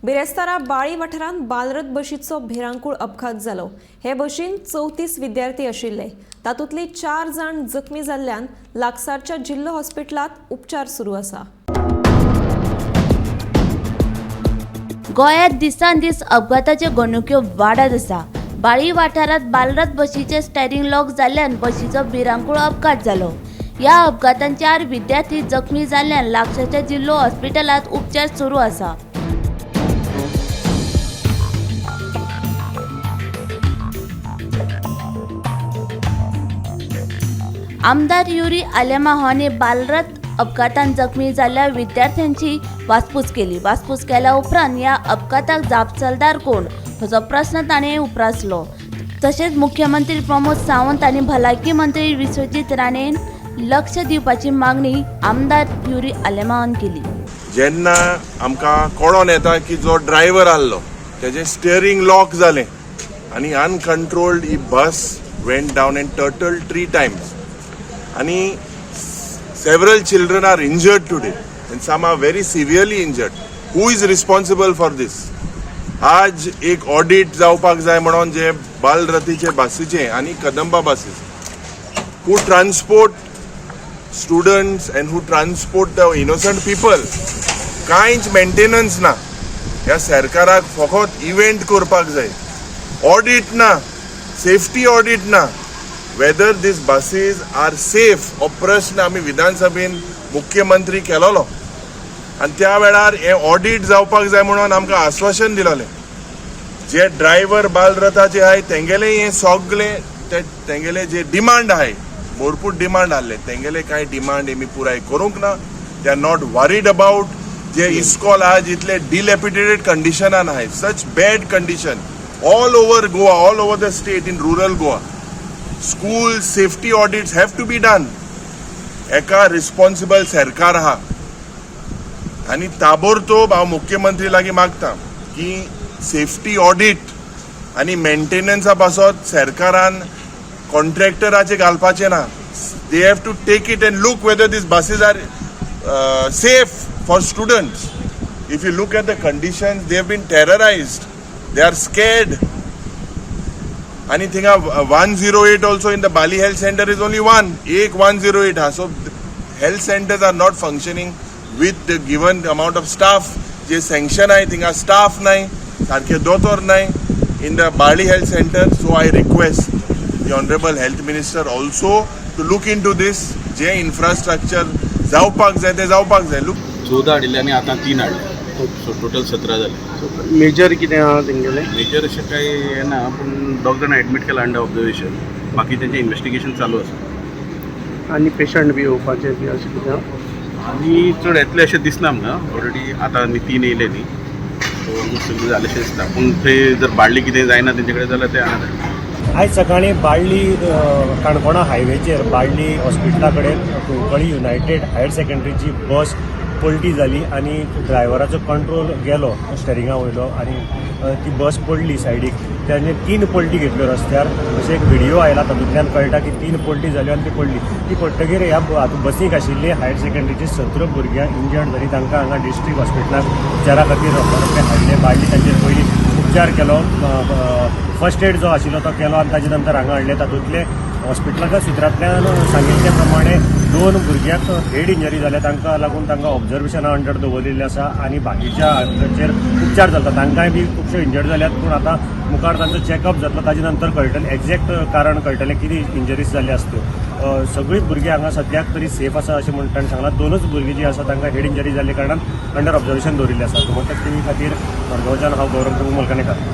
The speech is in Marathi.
बिरेस्तारा बाळी वाठारांत बालरथ बशीचो भिरांकूळ अपघात जालो। हे बशीन 34 विद्यार्थी आशिल्ले। तातूंतले 4 जाण जखमी जाल्ल्यान लागसारच्या जिल्लो हॉस्पिटलांत उपचार सुरू आसा। गोंयांत दिसान दीस अपघाताच्यो घडणुक्यो वाडत आसा। बाळी वाठारांत बालरथ बशीचे स्टेरिंग लॉक जाल्ल्यान बशीचो भिरांकूळ अपघात जालो। ह्या अपघातांत 4 विद्यार्थी जखमी जाल्ल्यान लागसारच्या जिल्लो हॉस्पिटलांत उपचार सुरू आसा। आमदार युरी आलेमा हांणी बालरथ अपघातांत जखमी जाल्ल्या विद्यार्थ्यांची वासपूस केली। वासपूस केल्या उपरांत ह्या अपघाताक जापसालदार कोण हाचो प्रस्न ताणें उपरासलो। तशेंच मुख्यमंत्री प्रमोद सावंत आनी भलायकी मंत्री विश्वजीत राणेन लक्ष दिवपाची मागणी आमदार युरी आलेमा हांणी केली। जेन्ना आमकां कळोन येता की जो ड्रायव्हर आसलो तेजें स्टियरिंग लॉक जालें आनी अनकंट्रोल्ड ही बस वेंट डावन एंड टर्टल्ड 3 times आणि several children are injured today and some are very severely injured. Who is responsible for this? आज एक ऑडिट जावपाक जाय म्हणून जे बालरथीचे बसीचे आणि Kadamba buses who transport students and who transport the innocent people कांयच मेंटेनन्स ना। ह्या सरकाराक फकत इव्हेंट करपाक जाय, ऑडिट ना, सेफ्टी ऑडिट ना। whether these buses are safe हो प्रश्न आमी विधानसभेन मुख्यमंत्री केलोलो आणि त्या वेळार हे ऑडिट जावपाक जाय म्हणून आमकां आश्वासन दिलोलें। जे ड्रायव्हर बालरथाचे आहाय तेंगेले हे सगळे तेंगेले जे डिमांड आहाय भरपूर डिमांड आहले तेंगेले कांय डिमांड आमी पुराय करूंक ना। They are not worried about जे इस्कॉल आज इतले डिलॅपिडेटेड कंडिशनान आहाय, such bad condition all over Goa, all over the state in rural Goa. School safety audits have to be done. एका रिस्पॉन्सिबल सरकार आहा आणि ताबडतोब हांव मुख्यमंत्री लागीं मागता की सेफ्टी ऑडिट आणि मेंटेनन्सा पासत सरकारान कॉन्ट्रॅक्टराचे घालपाचे ना। They have to take it and look whether these buses are safe for students. If you look at the conditions they have been terrorised, they are scared. आणि थिंगा 108 also in the Bali Health Center is only एक 108 हा। So health centers are not functioning with the given amount of staff. जे sanction आहे थिंगा staff नाही, सारखे दोतोर नाही in the Bali Health Center. So I request the Honorable Health Minister also to look into this. जे infrastructure जावपाक जाय ते जावपाक जाय। 14 हाडिल्ले आनी आतां 3 हाडले, सो टोटल 17 जाले। मेजर कितें आहा तेंगेले? मेजर अशें कांय येना, पूण दोग जाणां एडमीट केला अंडर ऑब्जर्वेशन। बाकी तेंचें इन्व्हेस्टिगेशन चालू आसा। आनी पेशंट बी येवपाचे बी अशें कितें आहा? आनी चड येतले अशें दिसना आमकां। ऑलरेडी आतां आनी 3 येयले न्ही, सो सगळें जालेशें दिसता। पूण थंय जर बाळ्ळी कितें जायना तेंचे कडेन जाल्यार ते हांगा। आयज सकाळी बाळ्ळी काणकोणा हायवेचेर बाळ्ळी हॉस्पिटला कडेन कुंकळी युनायटेड हायर सेकंडरीची बस पलटी जाली आणि ड्रायव्हराचो कंट्रोल गेलो स्टेरिंगा वयलो आणि ती बस पडली सायडीक। त्याने 3 पलटी घेतल्यो रस्त्यार, अशें एक व्हिडिओ आयला तातूंतल्यान कळटा की 3 पलटी जाल्यो आणि ती पडली। ती पडटकीर ह्या बसीक आशिल्ली हायर सेकंडरीची 17 भुरग्यां इंजर्ड जाली। तांकां हांगा डिस्ट्रिक्ट हॉस्पिटलांत उपचारा खातीर हाडले। बाळ्ळी तांचेर पयलीं उपचार केलो, फर्स्ट एड जो आशिल्लो तो केलो आणि ताजे नंतर हांगा हाडले। तातूंतले हॉस्पिटलाच्या सुत्रांतल्यान सांगिल्ले प्रमाणे 2 भुरग्यांक हेड इंजरी जाल्या, तांकां लागून तांकां ऑब्जर्वेशना अंडर दवरलेले आसा आणि बाकीच्या हाचेर उपचार जाता। तांकांय बी खुबश्यो इंजर्ड जाल्यात, पूण आतां मुखार तांचो चॅकअप जातलो, ताजे नंतर कळटलें एक्झॅक्ट कारण कळटलें कितें इंजरीज जाल्ल्यो आसत्यो। सगळीं भुरगीं हांगा सद्याक तरी सेफ आसा अशें म्हणटा सांगलां। 2च भुरगीं जीं आसा तांकां हेड इंजरी जाल्ले कारणान अंडर ऑब्जर्वेशन दवरिल्लें आसा। म्हणटा टी व्ही खातीर मडगांवच्यान हांव गौरव मलकाणेकार।